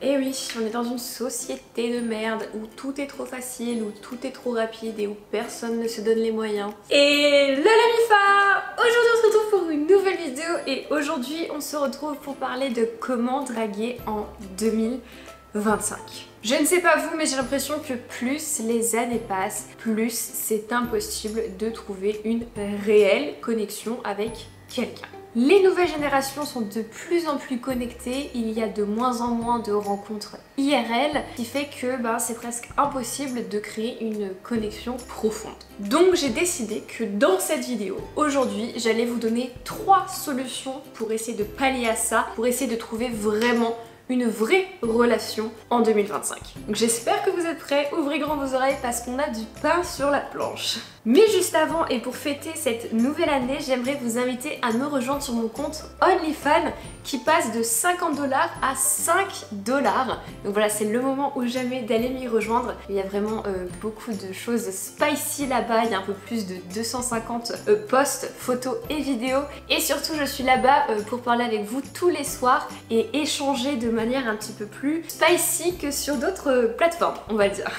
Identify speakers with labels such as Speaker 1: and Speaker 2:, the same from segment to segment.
Speaker 1: Et oui, on est dans une société de merde où tout est trop facile, où tout est trop rapide et où personne ne se donne les moyens. Et la Mifa! Aujourd'hui on se retrouve pour une nouvelle vidéo et aujourd'hui on se retrouve pour parler de comment draguer en 2025. Je ne sais pas vous, mais j'ai l'impression que plus les années passent, plus c'est impossible de trouver une réelle connexion avec quelqu'un. Les nouvelles générations sont de plus en plus connectées, il y a de moins en moins de rencontres IRL, ce qui fait que c'est presque impossible de créer une connexion profonde. Donc j'ai décidé que dans cette vidéo, aujourd'hui, j'allais vous donner 3 solutions pour essayer de pallier à ça, pour essayer de trouver vraiment une vraie relation en 2025. Donc j'espère que vous êtes prêts, ouvrez grand vos oreilles parce qu'on a du pain sur la planche. Mais juste avant et pour fêter cette nouvelle année, j'aimerais vous inviter à me rejoindre sur mon compte OnlyFans qui passe de 50 $ à 5 $. Donc voilà, c'est le moment ou jamais d'aller m'y rejoindre. Il y a vraiment beaucoup de choses spicy là-bas, il y a un peu plus de 250 posts, photos et vidéos. Et surtout, je suis là-bas pour parler avec vous tous les soirs et échanger de manière un petit peu plus spicy que sur d'autres plateformes, on va dire.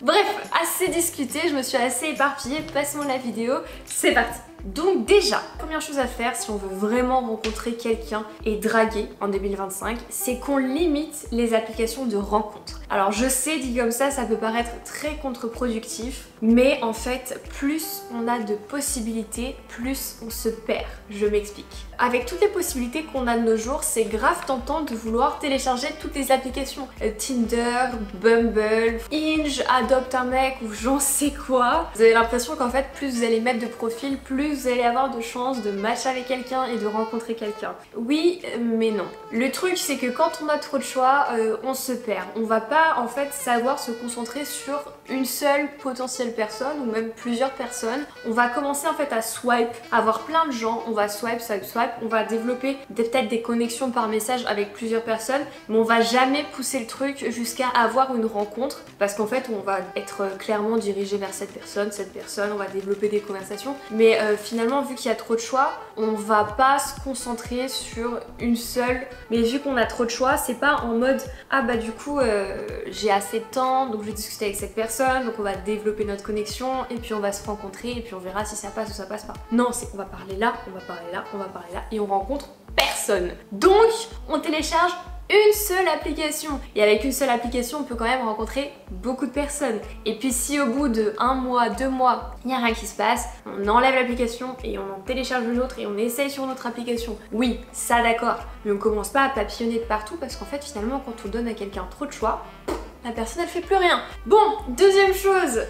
Speaker 1: Bref, assez discuté, je me suis assez éparpillée, passons la vidéo, c'est parti. Donc déjà, première chose à faire si on veut vraiment rencontrer quelqu'un et draguer en 2025, c'est qu'on limite les applications de rencontres. Alors je sais, dit comme ça peut paraître très contre-productif, mais en fait, plus on a de possibilités, plus on se perd. Je m'explique. Avec toutes les possibilités qu'on a de nos jours, c'est grave tentant de vouloir télécharger toutes les applications. Tinder, Bumble, Hinge, Adopte un mec ou j'en sais quoi. Vous avez l'impression qu'en fait, plus vous allez mettre de profils, plus vous allez avoir de chances de matcher avec quelqu'un et de rencontrer quelqu'un. Oui, mais non. Le truc, c'est que quand on a trop de choix, on se perd. On va pas en fait savoir se concentrer sur une seule potentielle personne ou même plusieurs personnes. On va commencer en fait à swipe, à voir plein de gens, on va swipe, swipe, swipe, on va développer peut-être des connexions par message avec plusieurs personnes, mais on va jamais pousser le truc jusqu'à avoir une rencontre parce qu'en fait on va être clairement dirigé vers cette personne, on va développer des conversations, mais finalement vu qu'il y a trop de choix, on va pas se concentrer sur une seule, mais vu qu'on a trop de choix, c'est pas en mode ah bah du coup j'ai assez de temps donc je vais discuter avec cette personne, donc on va développer notre connexion et puis on va se rencontrer et puis on verra si ça passe ou ça passe pas. Non, c'est on va parler là, on va parler là, on va parler là et on rencontre personne. Donc on télécharge une seule application et avec une seule application on peut quand même rencontrer beaucoup de personnes. Et puis si au bout de 1 mois, 2 mois, il n'y a rien qui se passe, on enlève l'application et on en télécharge une autre et on essaye sur notre application. Oui, ça d'accord, mais on commence pas à papillonner de partout parce qu'en fait finalement quand on donne à quelqu'un trop de choix, la personne elle fait plus rien. Bon, deuxième chose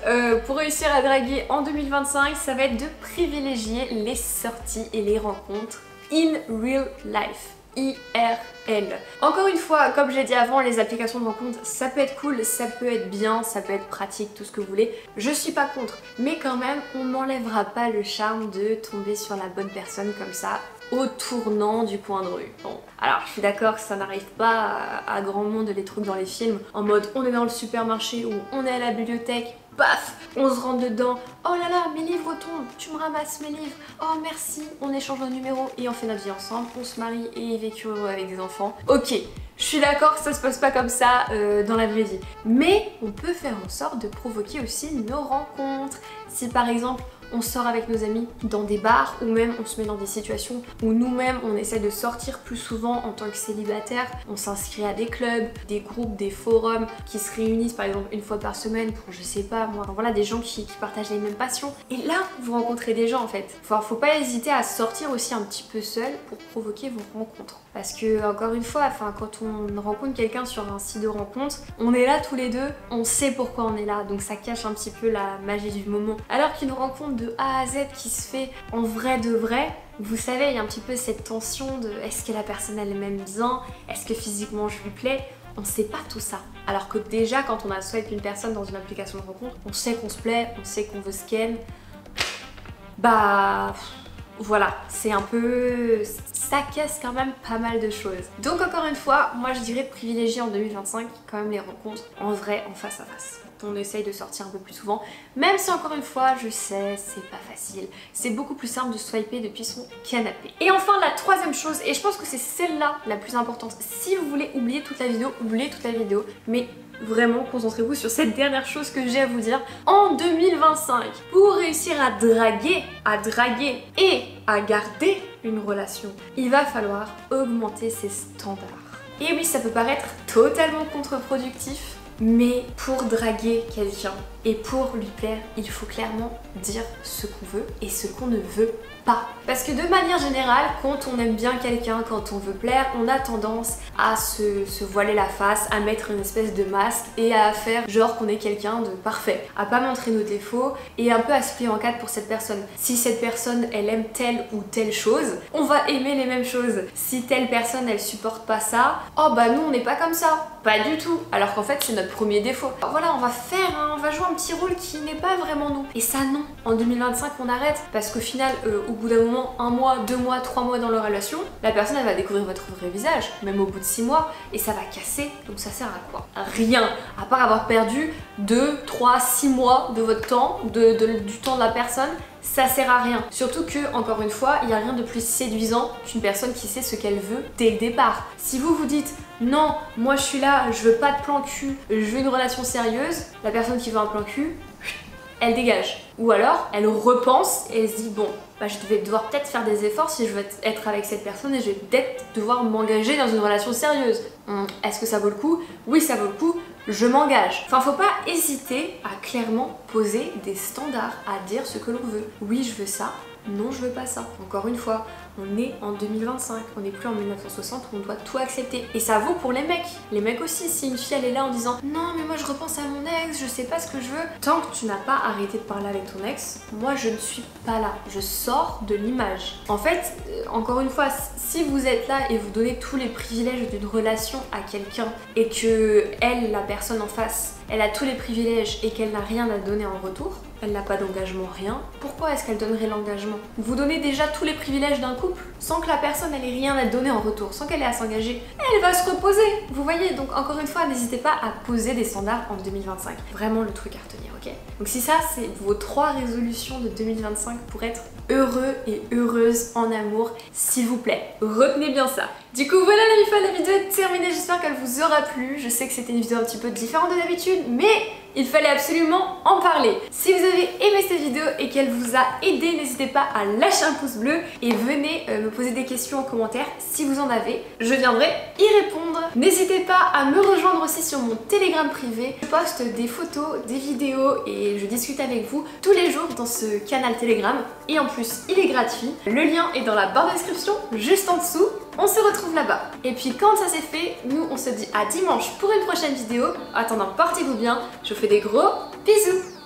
Speaker 1: pour réussir à draguer en 2025, ça va être de privilégier les sorties et les rencontres in real life. IRL. Encore une fois, comme j'ai dit avant, les applications de rencontre, ça peut être cool, ça peut être bien, ça peut être pratique, tout ce que vous voulez. Je suis pas contre, mais quand même, on n'enlèvera pas le charme de tomber sur la bonne personne comme ça au tournant du coin de rue. Bon, alors je suis d'accord que ça n'arrive pas à grand monde les trucs dans les films, en mode on est dans le supermarché ou on est à la bibliothèque, paf, on se rentre dedans, oh là là, mes livres tombent, tu me ramasses mes livres, oh merci, on échange nos numéros et on fait notre vie ensemble, on se marie et vécu heureux avec des enfants. Ok, je suis d'accord que ça se passe pas comme ça dans la vraie vie, mais on peut faire en sorte de provoquer aussi nos rencontres. Si par exemple on sort avec nos amis dans des bars ou même on se met dans des situations où nous-mêmes on essaie de sortir plus souvent en tant que célibataire, on s'inscrit à des clubs, des groupes, des forums qui se réunissent par exemple une fois par semaine pour je sais pas moi, voilà des gens qui partagent les mêmes passions et là vous rencontrez des gens en fait. Faut pas hésiter à sortir aussi un petit peu seul pour provoquer vos rencontres parce que encore une fois, quand on rencontre quelqu'un sur un site de rencontre, on est là tous les deux, on sait pourquoi on est là donc ça cache un petit peu la magie du moment. Alors qu'une rencontre de A à Z qui se fait en vrai de vrai, vous savez, il y a un petit peu cette tension de est-ce que la personne elle m'aime bien, est-ce que physiquement je lui plais, on sait pas tout ça. Alors que déjà quand on a swipe une personne dans une application de rencontre, on sait qu'on se plaît, on sait qu'on veut se ken, voilà, c'est un peu... ça casse quand même pas mal de choses. Donc encore une fois, moi je dirais de privilégier en 2025 quand même les rencontres en vrai, en face à face. on essaye de sortir un peu plus souvent, même si encore une fois, je sais, c'est pas facile. C'est beaucoup plus simple de swiper depuis son canapé. Et enfin, la troisième chose, et je pense que c'est celle-là la plus importante, si vous voulez oublier toute la vidéo, oubliez toute la vidéo, mais vraiment concentrez-vous sur cette dernière chose que j'ai à vous dire. En 2025, pour réussir à draguer et à garder une relation, il va falloir augmenter ses standards. Et oui, ça peut paraître totalement contre-productif, mais pour draguer quelqu'un et pour lui plaire, il faut clairement dire ce qu'on veut et ce qu'on ne veut pas. Parce que de manière générale, quand on aime bien quelqu'un, quand on veut plaire, on a tendance à se voiler la face, à mettre une espèce de masque et à faire genre qu'on est quelqu'un de parfait, à pas montrer nos défauts et un peu à se plier en quatre pour cette personne. Si cette personne, elle aime telle ou telle chose, on va aimer les mêmes choses. Si telle personne, elle supporte pas ça, oh bah nous on n'est pas comme ça. Pas du tout. Alors qu'en fait, c'est notre premier défaut. Alors voilà, on va jouer un petit rôle qui n'est pas vraiment nous. Et ça non. En 2025, on arrête. Parce qu'au final, au bout d'un moment, 1 mois, 2 mois, 3 mois dans leur relation, la personne elle va découvrir votre vrai visage, même au bout de 6 mois, et ça va casser. Donc ça sert à quoi? Rien. À part avoir perdu 2, 3, 6 mois de votre temps, du temps de la personne. Ça sert à rien. Surtout que, encore une fois, il n'y a rien de plus séduisant qu'une personne qui sait ce qu'elle veut dès le départ. Si vous vous dites non, moi je suis là, je veux pas de plan cul, je veux une relation sérieuse, la personne qui veut un plan cul, elle dégage. Ou alors, elle repense et elle se dit bon, bah, je vais devoir peut-être faire des efforts si je veux être avec cette personne et je vais peut-être devoir m'engager dans une relation sérieuse. Est-ce que ça vaut le coup? Oui, ça vaut le coup. Je m'engage. Enfin, faut pas hésiter à clairement poser des standards, à dire ce que l'on veut. Oui, je veux ça. Non, je veux pas ça. Encore une fois, on est en 2025, on n'est plus en 1960 où on doit tout accepter. Et ça vaut pour les mecs. Les mecs aussi, si une fille elle est là en disant non mais moi je repense à mon ex, je sais pas ce que je veux. Tant que tu n'as pas arrêté de parler avec ton ex, moi je ne suis pas là. Je sors de l'image. En fait, encore une fois, si vous êtes là et vous donnez tous les privilèges d'une relation à quelqu'un et que elle, la personne en face, elle a tous les privilèges et qu'elle n'a rien à donner en retour, elle n'a pas d'engagement, rien, pourquoi est-ce qu'elle donnerait l'engagement? Vous donnez déjà tous les privilèges d'un couple sans que la personne elle ait rien à donner en retour, sans qu'elle ait à s'engager. Elle va se reposer, vous voyez. Donc encore une fois, n'hésitez pas à poser des standards en 2025. Vraiment le truc à retenir, ok? Donc si ça, c'est vos 3 résolutions de 2025 pour être heureux et heureuse en amour, s'il vous plaît, retenez bien ça. Du coup voilà les filles, la vidéo est terminée, j'espère qu'elle vous aura plu. Je sais que c'était une vidéo un petit peu différente de d'habitude, mais il fallait absolument en parler. Si vous avez aimé cette vidéo et qu'elle vous a aidé, n'hésitez pas à lâcher un pouce bleu et venez me poser des questions en commentaire si vous en avez. Je viendrai y répondre. N'hésitez pas à me rejoindre aussi sur mon Telegram privé. Je poste des photos, des vidéos et je discute avec vous tous les jours dans ce canal Telegram. Et en plus, il est gratuit. Le lien est dans la barre de description, juste en dessous. On se retrouve là-bas. Et puis quand ça c'est fait, nous on se dit à dimanche pour une prochaine vidéo. En attendant, portez-vous bien. Je vous fais des gros bisous.